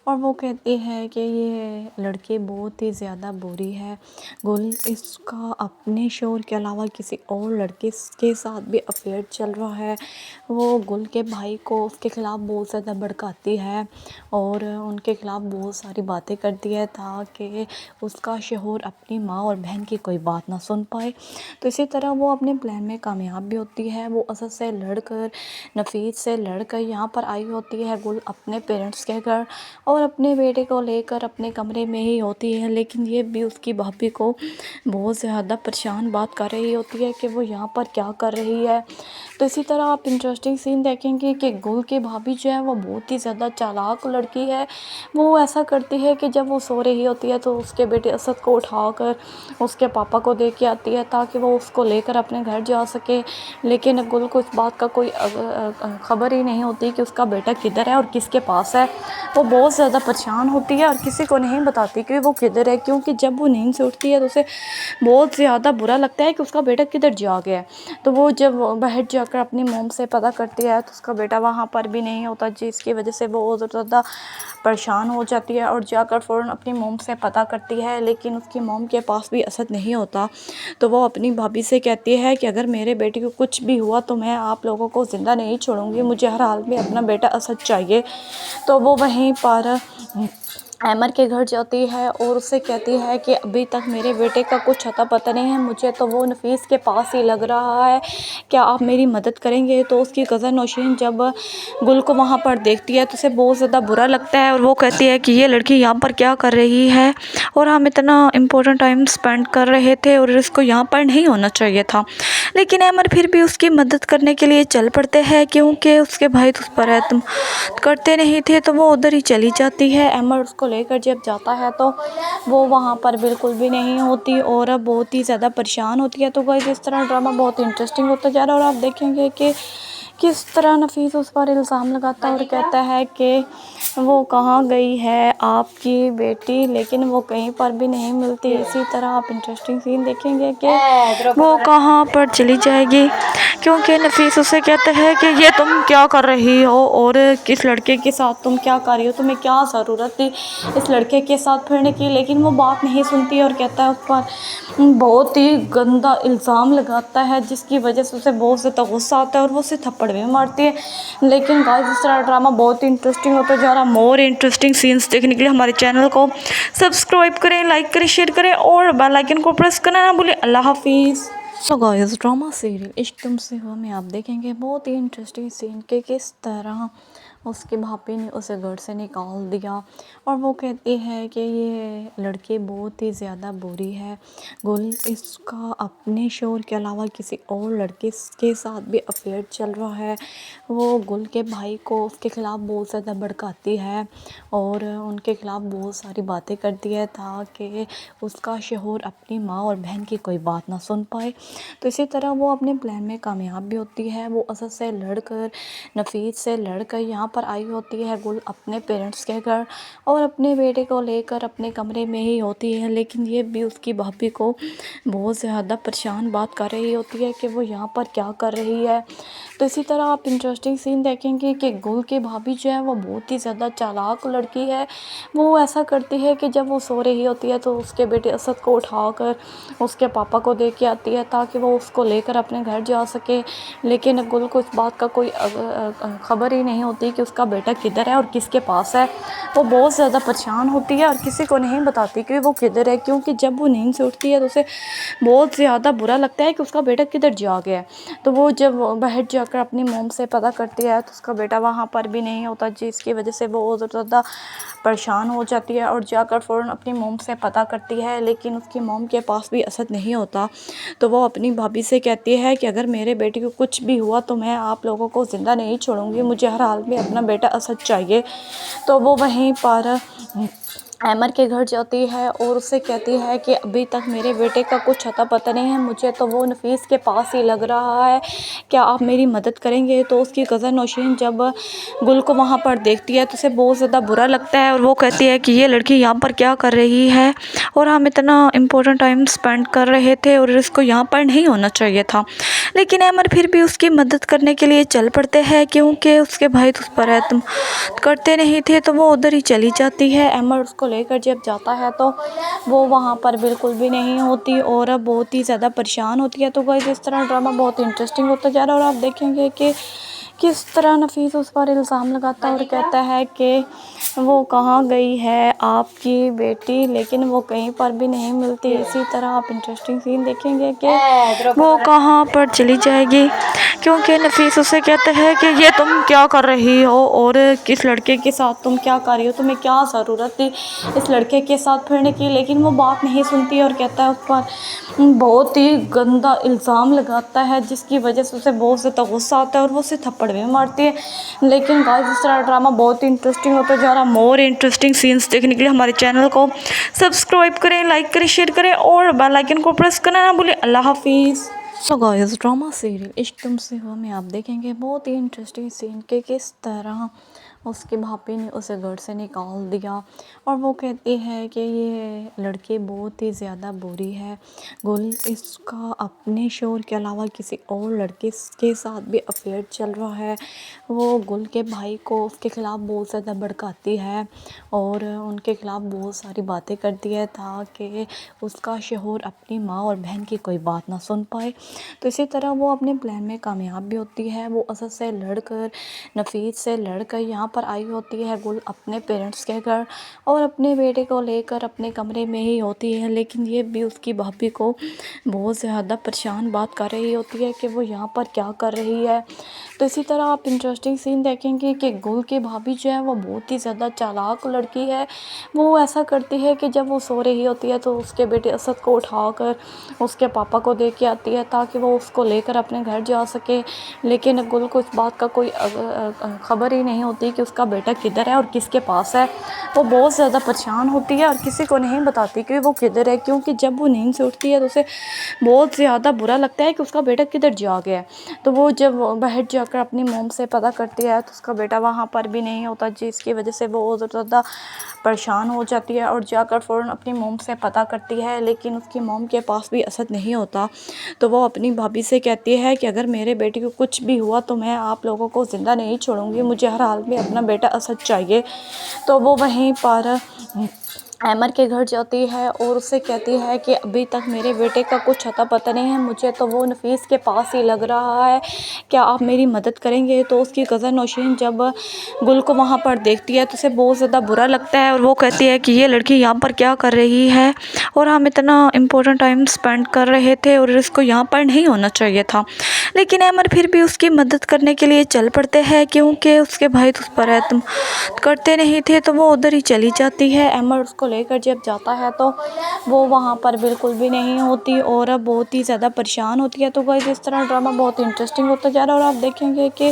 और वो कहती है कि ये लड़की बहुत ही ज़्यादा बुरी है। गुल इसका अपने शोहर के अलावा किसी और लड़के के साथ भी अफेयर चल रहा है। वो गुल के भाई को उसके ख़िलाफ़ बहुत ज़्यादा भड़काती है और उनके ख़िलाफ़ बहुत सारी बातें करती है ताकि उसका शोहर अपनी माँ और बहन की कोई बात ना सुन पाए। तो इसी तरह वो अपने प्लान में कामयाब भी होती है। वो असद से लड़कर, नफीस से लड़कर यहाँ पर आई होती है गुल अपने पेरेंट्स के घर और अपने बेटे को लेकर अपने कमरे में ही होती है। लेकिन ये भी उसकी भाभी को बहुत ज़्यादा परेशान बात कर रही होती है कि वो यहाँ पर क्या कर रही है। तो इसी तरह आप इंटरेस्टिंग सीन देखेंगे कि गुल की भाभी जो है वो बहुत ही ज़्यादा चालाक लड़की है। वो ऐसा करती है कि जब वो सो रही होती है तो उसके बेटे असद को उठाकर उसके पापा को दे के आती है ताकि वो उसको लेकर अपने घर जा सके। लेकिन गुल को इस बात का कोई खबर ही नहीं होती कि उसका बेटा किधर है और किसके पास है। वो बहुत ज़्यादा परेशान होती है और किसी को नहीं बताती कि वो किधर है, क्योंकि जब वो नींद से उठती है तो उसे बहुत ज़्यादा बुरा लगता है कि उसका बेटा किधर जा गया है। तो वो जब बाहर जाकर अपनी मोम से पता करती है तो उसका बेटा वहाँ पर भी नहीं होता, जिसकी वजह से वो बहुत ज़्यादा परेशान हो जाती है और जाकर फ़ौरन अपनी मोम से पता करती है। लेकिन उसकी मोम के पास भी असद नहीं होता। तो वो अपनी भाभी से कहती है कि अगर मेरे बेटे को कुछ भी हुआ तो मैं आप लोगों को ज़िंदा नहीं छोड़ूंगी, मुझे हर हाल में अपना बेटा असद चाहिए। तो वो वहीं पर एमर के घर जाती है और उससे कहती है कि अभी तक मेरे बेटे का कुछ अता पता नहीं है, मुझे तो वो नफीस के पास ही लग रहा है, क्या आप मेरी मदद करेंगे। तो उसकी कज़न नौशीन जब गुल को वहाँ पर देखती है तो उसे बहुत ज़्यादा बुरा लगता है और वो कहती है कि ये लड़की यहाँ पर क्या कर रही है और हम इतना इम्पोर्टेंट टाइम स्पेंड कर रहे थे और इसको यहाँ पर नहीं होना चाहिए था। लेकिन एमर फिर भी उसकी मदद करने के लिए चल पड़ते हैं, क्योंकि उसके भाई तो उस पर एतमाद करते नहीं थे। तो वो उधर ही चली जाती है। एमर उसको लेकर जब जाता है तो वो वहाँ पर बिल्कुल भी नहीं होती और अब बहुत ही ज़्यादा परेशान होती है। तो गाइस इस तरह ड्रामा बहुत इंटरेस्टिंग होता जा रहा है और आप देखेंगे कि किस तरह नफीस उस पर इल्ज़ाम लगाता है और कहता है कि वो कहाँ गई है आपकी बेटी, लेकिन वो कहीं पर भी नहीं मिलती। इसी तरह आप इंटरेस्टिंग सीन देखेंगे कि वो कहाँ पर चली जाएगी, क्योंकि नफीस उसे कहता है कि ये तुम क्या कर रही हो और किस लड़के के साथ तुम क्या कर रही हो, तुम्हें क्या ज़रूरत थी इस लड़के के साथ फिरने की। लेकिन वो बात नहीं सुनती और कहता है उस पर बहुत ही गंदा इल्ज़ाम लगाता है, जिसकी वजह से उसे बहुत ज़्यादा गुस्सा आता है और वो उसे थप्पड़ भी मारती है। लेकिन गाइस इस तरह ड्रामा बहुत ही इंटरेस्टिंग होता जा रहा है। मोर इंटरेस्टिंग सीन्स देखने के लिए हमारे चैनल को सब्सक्राइब करें, लाइक करें, शेयर करें और बेल आइकन को प्रेस करना ना भूलें। अल्लाह हाफिज़। तो गाइस ड्रामा सीरियल इश्क तुमसे हुआ में आप देखेंगे बहुत ही इंटरेस्टिंग सीन के किस तरह उसकी भाभी ने उसे घर से निकाल दिया और वो कहती है कि ये लड़की बहुत ही ज़्यादा बुरी है। गुल इसका अपने शोहर के अलावा किसी और लड़के के साथ भी अफेयर चल रहा है। वो गुल के भाई को उसके ख़िलाफ़ बहुत ज़्यादा भड़काती है और उनके ख़िलाफ़ बहुत सारी बातें करती है ताकि उसका शोहर अपनी माँ और बहन की कोई बात ना सुन पाए। तो इसी तरह वो अपने प्लान में कामयाब भी होती है। वो असद से लड़कर, नफीस से लड़कर यहाँ पर आई होती है गुल अपने पेरेंट्स के घर और अपने बेटे को लेकर अपने कमरे में ही होती है। लेकिन ये भी उसकी भाभी को बहुत ज़्यादा परेशान बात कर रही होती है कि वो यहाँ पर क्या कर रही है। तो इसी तरह आप इंटरेस्टिंग सीन देखेंगे कि गुल की भाभी जो है वो बहुत ही ज़्यादा चालाक लड़की है। वो ऐसा करती है कि जब वो सो रही होती है तो उसके बेटे असद को उठाकर उसके पापा को दे के आती है ताकि वो उसको लेकर अपने घर जा सके। लेकिन गुल को इस बात का कोई खबर ही नहीं होती कि اس کا بیٹا کدھر ہے اور کس کے پاس ہے. وہ بہت زیادہ پریشان ہوتی ہے اور کسی کو نہیں بتاتی کہ وہ کدھر ہے, کیونکہ جب وہ نیند سے اٹھتی ہے تو اسے بہت زیادہ برا لگتا ہے کہ اس کا بیٹا کدھر جا گیا ہے. تو وہ جب باہر جا کر اپنی موم سے پتہ کرتی ہے تو اس کا بیٹا وہاں پر بھی نہیں ہوتا, جس کی وجہ سے وہ اور زیادہ پریشان ہو جاتی ہے اور جا کر فوراً اپنی موم سے پتہ کرتی ہے, لیکن اس کی موم کے پاس بھی اسد نہیں ہوتا. تو وہ اپنی بھابھی سے کہتی ہے کہ اگر میرے بیٹے کو کچھ بھی ہوا تو میں آپ لوگوں کو زندہ نہیں چھوڑوں گی, مجھے ہر حال میں اپنا بیٹا اسد چاہیے. تو وہ وہیں پر ایمر کے گھر جاتی ہے اور اسے کہتی ہے کہ ابھی تک میرے بیٹے کا کچھ اتا پتہ نہیں ہے, مجھے تو وہ نفیس کے پاس ہی لگ رہا ہے, کیا آپ میری مدد کریں گے. تو اس کی کزن نوشین جب گل کو وہاں پر دیکھتی ہے تو اسے بہت زیادہ برا لگتا ہے اور وہ کہتی ہے کہ یہ لڑکی یہاں پر کیا کر رہی ہے, اور ہم اتنا امپورٹنٹ ٹائم سپینڈ کر رہے تھے اور اس کو یہاں پر نہیں ہونا چاہیے تھا. لیکن ایمر پھر بھی اس کی مدد کرنے کے لیے چل پڑتے ہیں, کیونکہ اس کے بھائی تو اس پر اعتماد کرتے نہیں تھے. تو وہ ادھر ہی چلی جاتی ہے. ایمر اس کو لے کر جب جاتا ہے تو وہ وہاں پر بالکل بھی نہیں ہوتی اور اب بہت ہی زیادہ پریشان ہوتی ہے. تو گائز اس طرح ڈرامہ بہت انٹرسٹنگ ہوتا جا رہا ہے اور آپ دیکھیں گے کہ کس طرح نفیس اس پر الزام لگاتا ہے اور کہتا ہے کہ وہ کہاں گئی ہے آپ کی بیٹی, لیکن وہ کہیں پر بھی نہیں ملتی. اسی طرح آپ انٹرسٹنگ سین دیکھیں گے کہ وہ کہاں پر چلی جائے گی, کیونکہ نفیس اسے کہتا ہے کہ یہ تم کیا کر رہی ہو اور کس لڑکے کے ساتھ تم کیا کر رہی ہو, تمہیں کیا ضرورت تھی اس لڑکے کے ساتھ پھرنے کی. لیکن وہ بات نہیں سنتی اور کہتا ہے اس پر بہت ہی گندا الزام لگاتا ہے, جس کی وجہ سے اسے بہت زیادہ غصہ آتا ہے اور وہ اسے تھپڑ بھی مارتی ہے. لیکن گائز اس طرح ڈرامہ بہت انٹرسٹنگ ہوتا جا رہا. مور انٹرسٹنگ سینس دیکھنے کے لیے ہمارے چینل کو سبسکرائب کریں, لائک کریں, شیئر کریں اور بیل آئیکن کو پریس کرنا نہ بھولیں. اللہ حافظ. تو گائز ڈرامہ سیریل عشق تم سے ہوا میں آپ دیکھیں گے بہت ہی انٹرسٹنگ سین کہ کس طرح اس کے بھاپی نے اسے گھر سے نکال دیا اور وہ کہتی ہے کہ یہ لڑکی بہت ہی زیادہ بری ہے. گل اس کا اپنے شوہر کے علاوہ کسی اور لڑکے کے ساتھ بھی افیئر چل رہا ہے. وہ گل کے بھائی کو اس کے خلاف بہت زیادہ بھڑکاتی ہے اور ان کے خلاف بہت ساری باتیں کرتی ہے تاکہ اس کا شوہر اپنی ماں اور بہن کی کوئی بات نہ سن پائے. تو اسی طرح وہ اپنے پلان میں کامیاب بھی ہوتی ہے. وہ اسد سے لڑ کر, نفیس سے لڑ کر یہاں پر آئی ہوتی ہے گل اپنے پیرنٹس کے گھر اور اپنے بیٹے کو لے کر اپنے کمرے میں ہی ہوتی ہے. لیکن یہ بھی اس کی بھابھی کو بہت زیادہ پریشان بات کر رہی ہوتی ہے کہ وہ یہاں پر کیا کر رہی ہے. تو اسی طرح آپ انٹرسٹنگ سین دیکھیں گے کہ گل کی بھابھی جو ہے وہ بہت ہی زیادہ چالاک لڑکی ہے. وہ ایسا کرتی ہے کہ جب وہ سو رہی ہوتی ہے تو اس کے بیٹے اسد کو اٹھا کر اس کے پاپا کو دے کے آتی ہے تاکہ وہ اس کو لے کر اپنے گھر جا سکے. لیکن گل کو اس بات کا کوئی خبر ہی نہیں ہوتی کہ اس کا بیٹا کدھر ہے اور کس کے پاس ہے. وہ بہت زیادہ پریشان ہوتی ہے اور کسی کو نہیں بتاتی کہ وہ کدھر ہے, کیونکہ جب وہ نیند سے اٹھتی ہے تو اسے بہت زیادہ برا لگتا ہے کہ اس کا بیٹا کدھر جا گیا ہے. تو وہ جب باہر جا کر اپنی موم سے پتہ کرتی ہے تو اس کا بیٹا وہاں پر بھی نہیں ہوتا, جس کی وجہ سے وہ اور زیادہ پریشان ہو جاتی ہے اور جا کر فوراً اپنی موم سے پتہ کرتی ہے. لیکن اس کی موم کے پاس بھی اسد نہیں ہوتا. تو وہ اپنی بھابھی سے کہتی ہے کہ اگر میرے بیٹے کو کچھ بھی ہوا تو میں آپ لوگوں کو زندہ نہیں چھوڑوں گی, مجھے ہر حال میں اپنا بیٹا اسد چاہیے. تو وہ وہیں پر ایمر کے گھر جاتی ہے اور اسے کہتی ہے کہ ابھی تک میرے بیٹے کا کچھ اتا پتہ نہیں ہے, مجھے تو وہ نفیس کے پاس ہی لگ رہا ہے, کیا آپ میری مدد کریں گے. تو اس کی کزن نوشین جب گل کو وہاں پر دیکھتی ہے تو اسے بہت زیادہ برا لگتا ہے اور وہ کہتی ہے کہ یہ لڑکی یہاں پر کیا کر رہی ہے اور ہم اتنا امپورٹنٹ ٹائم سپینڈ کر رہے تھے اور اس کو یہاں پر نہیں ہونا چاہیے تھا. لیکن ایمر پھر بھی اس کی مدد کرنے کے لیے چل پڑتے ہیں, کیونکہ اس کے بھائی تو اس پر اعتماد کرتے نہیں تھے. تو وہ ادھر ہی چلی جاتی ہے. ایمر اس کو لے کر جب جاتا ہے تو وہ وہاں پر بالکل بھی نہیں ہوتی اور اب بہت ہی زیادہ پریشان ہوتی ہے. تو گائز اس طرح ڈرامہ بہت انٹرسٹنگ ہوتا جا رہا ہے اور آپ دیکھیں گے کہ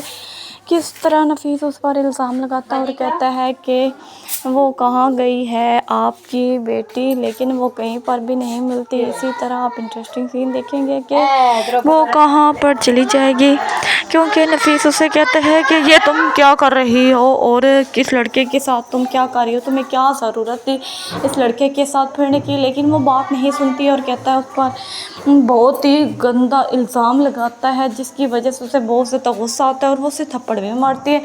کس طرح نفیس اس پر الزام لگاتا ہے اور کہتا ہے کہ وہ کہاں گئی ہے آپ کی بیٹی, لیکن وہ کہیں پر بھی نہیں ملتی. اسی طرح آپ انٹرسٹنگ سین دیکھیں گے کہ وہ کہاں پر چلی جائے گی, کیونکہ نفیس اسے کہتا ہے کہ یہ تم کیا کر رہی ہو اور کس لڑکے کے ساتھ تم کیا کر رہی ہو, تمہیں کیا ضرورت تھی اس لڑکے کے ساتھ پھرنے کی. لیکن وہ بات نہیں سنتی اور کہتا ہے اس پر بہت ہی گندا الزام لگاتا ہے, جس کی وجہ سے اسے بہت زیادہ غصہ آتا ہے اور وہ اسے تھپڑ بھی مارتی ہے.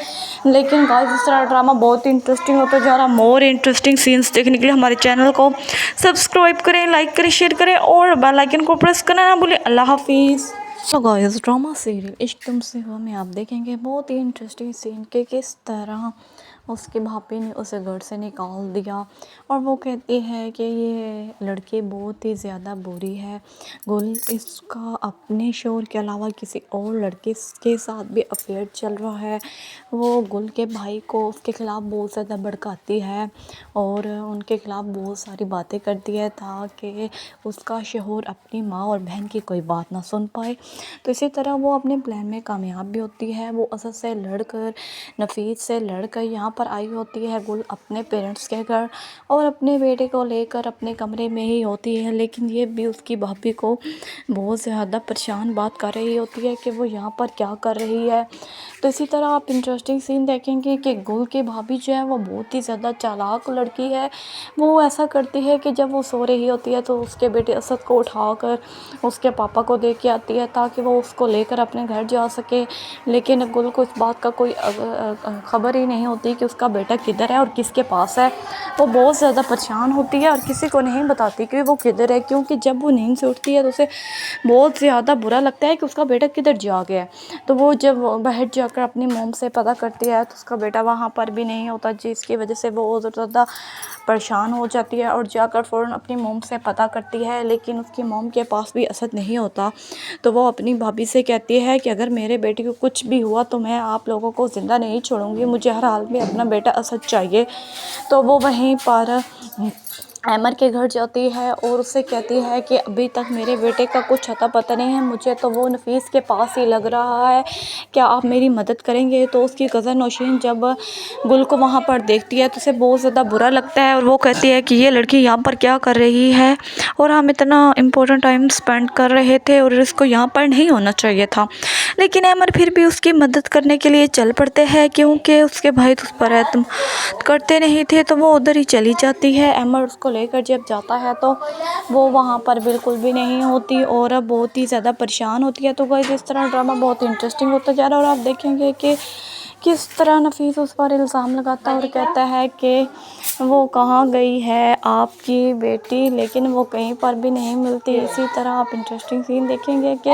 لیکن گائز اس طرح ڈرامہ بہت انٹرسٹنگ ہوتا جا رہا. مور انٹرسٹنگ سینس دیکھنے کے لیے ہمارے چینل کو سبسکرائب کریں, لائک کریں, شیئر کریں اور بیل آئیکن کو پریس کرنا نہ بھولیں. اللہ حافظ. तो गाइस ड्रामा सीरियल इश्क तुमसे हुआ में आप देखेंगे बहुत ही इंटरेस्टिंग सीन के किस तरह उसके भाभी ने उसे घर से निकाल दिया और वो कहती है कि ये लड़की बहुत ही ज़्यादा बुरी है। गुल इसका अपने शोहर के अलावा किसी और लड़के के साथ भी अफेयर चल रहा है। वो गुल के भाई को उसके ख़िलाफ़ बहुत ज़्यादा भड़काती है और उनके ख़िलाफ़ बहुत सारी बातें करती है ताकि उसका शोहर अपनी माँ और बहन की कोई बात ना सुन पाए। तो इसी तरह वो अपने प्लान में कामयाब भी होती है। वो असद से लड़कर नफीस से लड़कर यहाँ पर आई होती है गुल अपने पेरेंट्स के घर और अपने बेटे को लेकर अपने कमरे में ही होती है, लेकिन ये भी उसकी भाभी को बहुत ज़्यादा परेशान बात कर रही होती है कि वो यहाँ पर क्या कर रही है। तो इसी तरह आप इंटरेस्टिंग सीन देखेंगे कि गुल की भाभी जो है वो बहुत ही ज़्यादा चालाक लड़की है। वो ऐसा करती है कि जब वो सो रही होती है तो उसके बेटे असद को उठाकर उसके पापा को दे के आती है ताकि वो उसको लेकर अपने घर जा सके, लेकिन गुल को इस बात का कोई खबर ही नहीं होती कि उसका बेटा किधर है और किसके पास है। वो बहुत ज़्यादा परेशान होती है और किसी को नहीं बताती कि वो किधर है, क्योंकि जब वो नींद से उठती है तो उसे बहुत ज़्यादा बुरा लगता है कि उसका बेटा किधर जा गया है। तो वो जब बाहर जाकर अपनी मोम से पता करती है तो उसका बेटा वहाँ पर भी नहीं होता, जिसकी वजह से वो और ज़्यादा परेशान हो जाती है और जाकर फ़ौरन अपनी मोम से पता करती है, लेकिन उसकी मोम के पास भी असद नहीं होता। तो वो अपनी भाभी से कहती है कि अगर मेरे बेटे को कुछ भी हुआ तो मैं आप लोगों को ज़िंदा नहीं छोड़ूंगी, मुझे हर हाल में अपना बेटा असद चाहिए। तो वो वहीं पर एमर के घर जाती है और उससे कहती है कि अभी तक मेरे बेटे का कुछ अता पता नहीं है, मुझे तो वो नफीस के पास ही लग रहा है, क्या आप मेरी मदद करेंगे। तो उसकी कज़न नौशीन जब गुल को वहाँ पर देखती है तो उसे बहुत ज़्यादा बुरा लगता है और वो कहती है कि ये लड़की यहाँ पर क्या कर रही है और हम इतना इम्पोर्टेंट टाइम स्पेंड कर रहे थे और इसको यहाँ पर नहीं होना चाहिए था। लेकिन एमर फिर भी उसकी मदद करने के लिए चल पड़ते हैं, क्योंकि उसके भाई तो उस पर एतमाद करते नहीं थे। तो वो उधर ही चली जाती है। एमर उसको लेकर जब जाता है तो वो वहाँ पर बिल्कुल भी नहीं होती और अब बहुत ही ज़्यादा परेशान होती है। तो गाइस इस तरह ड्रामा बहुत इंटरेस्टिंग होता जा रहा है और आप देखेंगे कि किस तरह नफीस उस पर इल्ज़ाम लगाता है और कहता है कि वो कहाँ गई है आपकी बेटी, लेकिन वो कहीं पर भी नहीं मिलती। इसी तरह आप इंटरेस्टिंग सीन देखेंगे कि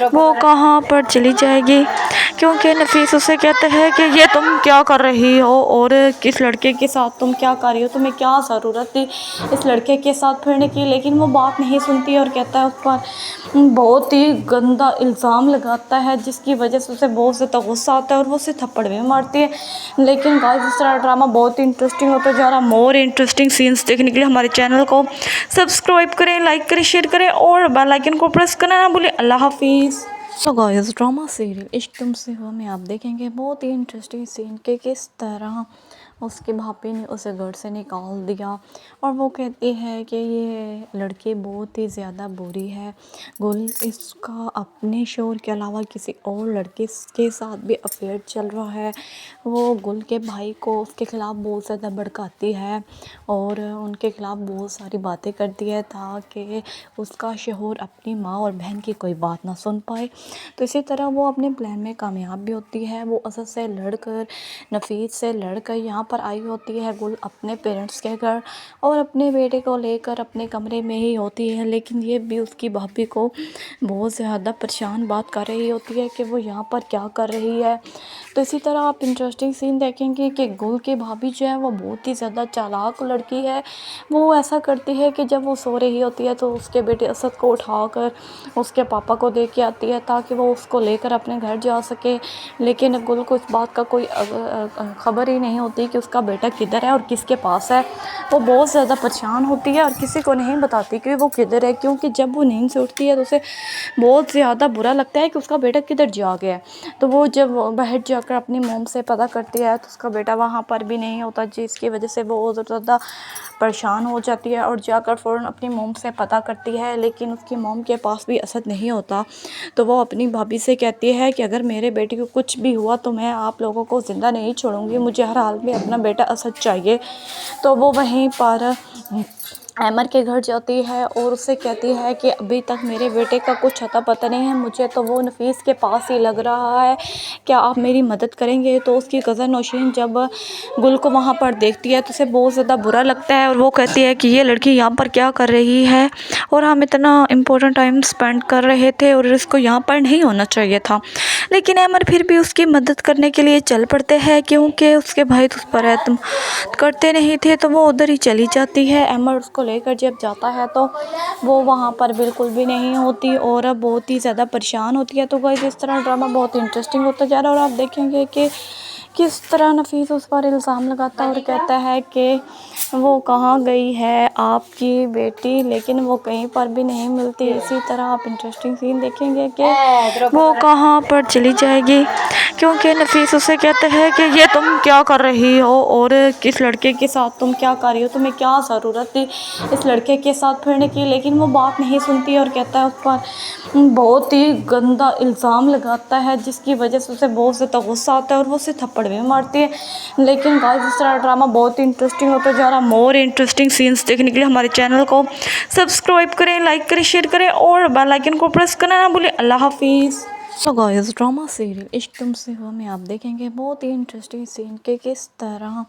वो कहाँ पर चली जाएगी, क्योंकि नफीस उसे कहता है कि ये तुम क्या कर रही हो और किस लड़के के साथ तुम क्या कर रही हो, तुम्हें क्या ज़रूरत थी इस लड़के के साथ फिरने की। लेकिन वो बात नहीं सुनती और कहता है उस पर बहुत ही गंदा इल्ज़ाम लगाता है, जिसकी वजह से उसे बहुत ज़्यादा गुस्सा आता है और वो उसे थप्पड़ भी मारती है। लेकिन गाइस इस तरह ड्रामा बहुत ही इंटरेस्टिंग होता जा रहा है। मोर इंटरेस्टिंग सीन्स देखने के लिए हमारे चैनल को सब्सक्राइब करें, लाइक करें, शेयर करें और बेल आइकन को प्रेस करना ना भूलें। अल्लाह हाफिज़। तो गाइस ड्रामा सीरियल इश्क तुमसे हुआ में आप देखेंगे बहुत ही इंटरेस्टिंग सीन के किस तरह उसके भाभी ने उसे घर से निकाल दिया और वो कहती है कि ये लड़की बहुत ही ज़्यादा बुरी है। गुल इसका अपने शोहर के अलावा किसी और लड़के के साथ भी अफेयर चल रहा है। वो गुल के भाई को उसके ख़िलाफ़ बहुत ज़्यादा भड़काती है और उनके ख़िलाफ़ बहुत सारी बातें करती है ताकि उसका शोहर अपनी माँ और बहन की कोई बात ना सुन पाए। तो इसी तरह वो अपने प्लान में कामयाब भी होती है। वो असद से लड़कर नफीस से लड़कर यहाँ पर आई होती है गुल अपने पेरेंट्स के घर और अपने बेटे को लेकर अपने कमरे में ही होती है, लेकिन ये भी उसकी भाभी को बहुत ज़्यादा परेशान बात कर रही होती है कि वो यहाँ पर क्या कर रही है। तो इसी तरह आप इंटरेस्टिंग सीन देखेंगे कि गुल की भाभी जो है वो बहुत ही ज़्यादा चालाक लड़की है। वो ऐसा करती है कि जब वो सो रही होती है तो उसके बेटे असद को उठाकर उसके पापा को दे के आती है ताकि वो उसको लेकर अपने घर जा सके, लेकिन गुल को इस बात का कोई खबर ही नहीं होती कि उसका बेटा किधर है और किसके पास है। वो बहुत ज़्यादा परेशान होती है और किसी को नहीं बताती कि वो किधर है, क्योंकि जब वो नींद से उठती है तो उसे बहुत ज़्यादा बुरा लगता है कि उसका बेटा किधर जा गया है। तो वो जब बाहर जाकर अपनी मोम से पता करती है तो उसका बेटा वहाँ पर भी नहीं होता, जिसकी वजह से वो और ज़्यादा परेशान हो जाती है और जाकर फ़ौरन अपनी मोम से पता करती है, लेकिन उसकी मोम के पास भी असद नहीं होता। तो वो अपनी भाभी से कहती है कि अगर मेरे बेटे को कुछ भी हुआ तो मैं आप लोगों को ज़िंदा नहीं छोड़ूंगी, मुझे हर हाल में अपना बेटा असद चाहिए। तो वो वहीं पर अमर के घर जाती है और उससे कहती है कि अभी तक मेरे बेटे का कुछ अता पता नहीं है, मुझे तो वो नफीस के पास ही लग रहा है, क्या आप मेरी मदद करेंगे। तो उसकी कज़न नौशीन जब गुल को वहाँ पर देखती है तो उसे बहुत ज़्यादा बुरा लगता है और वो कहती है कि ये लड़की यहाँ पर क्या कर रही है और हम इतना इम्पोर्टेंट टाइम स्पेंड कर रहे थे और इसको यहाँ पर नहीं होना चाहिए था। लेकिन अमर फिर भी उसकी मदद करने के लिए चल पड़ते हैं क्योंकि उसके भाई तो उस पर एतमाद करते नहीं थे, तो वो उधर ही चली जाती है। अमर उसको लेकर जब जाता है तो वो वहाँ पर बिल्कुल भी नहीं होती और अब बहुत ही ज़्यादा परेशान होती है। तो गाइस इस तरह ड्रामा बहुत इंटरेस्टिंग होता जा रहा है और आप देखेंगे कि किस तरह नफीस उस पर इल्ज़ाम लगाता है और कहता है कि वो कहाँ गई है आपकी बेटी, लेकिन वो कहीं पर भी नहीं मिलती। इसी तरह आप इंटरेस्टिंग सीन देखेंगे कि वो कहाँ पर चली जाएगी, क्योंकि नफीस उसे कहते हैं कि ये तुम क्या कर रही हो और किस लड़के के साथ तुम क्या कर रही हो, तुम्हें क्या ज़रूरत थी इस लड़के के साथ फिरने की। लेकिन वो बात नहीं सुनती और कहता है उस पर बहुत ही गंदा इल्ज़ाम लगाता है, जिसकी वजह से उसे बहुत ज़्यादा गुस्सा आता है और वो उसे थप्पड़ भी मारती है। लेकिन गाइस इस तरह ड्रामा बहुत ही इंटरेस्टिंग होता जा रहा है। मोर इंटरेस्टिंग सीन्स देखने के लिए हमारे चैनल को सब्सक्राइब करें, लाइक करें, शेयर करें और बेल आइकन को प्रेस करना ना भूलें। अल्लाह हाफिज़। तो गाइस ड्रामा सीरियल इश्क तुमसे हुआ में आप देखेंगे बहुत ही इंटरेस्टिंग सीन के किस तरह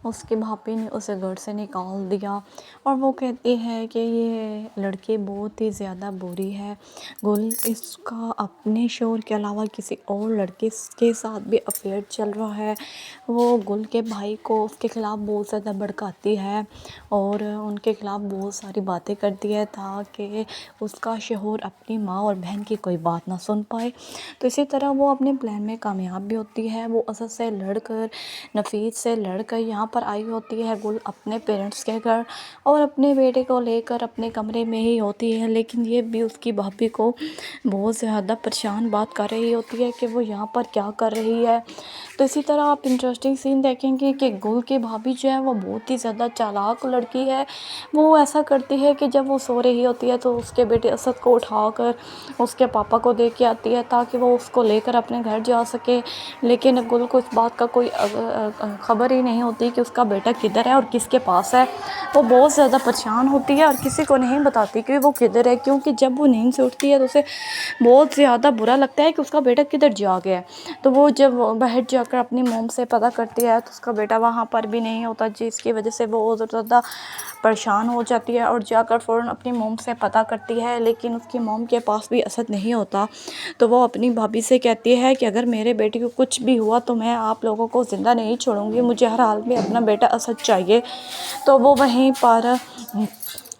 उसकी भाभी ने उसे घर से निकाल दिया और वो कहती है कि ये लड़की बहुत ही ज़्यादा बुरी है। गुल इसका अपने शोहर के अलावा किसी और लड़के के साथ भी अफेयर चल रहा है। वो गुल के भाई को उसके ख़िलाफ़ बहुत ज़्यादा भड़काती है और उनके ख़िलाफ़ बहुत सारी बातें करती है ताकि उसका शोहर अपनी माँ और बहन की कोई बात ना सुन पाए। तो इसी तरह वो अपने प्लान में कामयाब भी होती है। वो असद से लड़कर, नफीस से लड़कर यहाँ पर आई होती है गुल अपने पेरेंट्स के घर और अपने बेटे को लेकर अपने कमरे में ही होती है। लेकिन ये भी उसकी भाभी को बहुत ज़्यादा परेशान बात कर रही होती है कि वो यहाँ पर क्या कर रही है। तो इसी तरह आप इंटरेस्टिंग सीन देखेंगे कि गुल की भाभी जो है वो बहुत ही ज़्यादा चालाक लड़की है। वो ऐसा करती है कि जब वो सो रही होती है तो उसके बेटे असद को उठाकर उसके पापा को दे के आती है ताकि वो उसको लेकर अपने घर जा सके। लेकिन गुल को इस बात का कोई खबर ही नहीं होती कि उसका बेटा किधर है और किसके पास है। वो बहुत ज़्यादा परेशान होती है और किसी को नहीं बताती कि वो किधर है, क्योंकि जब वो नींद से उठती है तो उसे बहुत ज़्यादा बुरा लगता है कि उसका बेटा किधर जा गया है। तो वो जब बाहर जाकर अपनी मोम से पता करती है तो उसका बेटा वहाँ पर भी नहीं होता, जिसकी वजह से वो और ज़्यादा परेशान हो जाती है और जाकर फ़ौरन अपनी मोम से पता करती है। लेकिन उसकी मोम के पास भी असद नहीं होता। तो वो अपनी भाभी से कहती है कि अगर मेरे बेटे को कुछ भी हुआ तो मैं आप लोगों को ज़िंदा नहीं छोड़ूंगी, मुझे हर हाल में अपना बेटा असद चाहिए। तो वो वहीं पर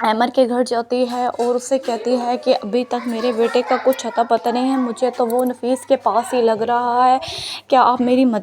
अमर के घर जाती है और उससे कहती है कि अभी तक मेरे बेटे का कुछ अता पता नहीं है, मुझे तो वो नफीस के पास ही लग रहा है, क्या आप मेरी मदद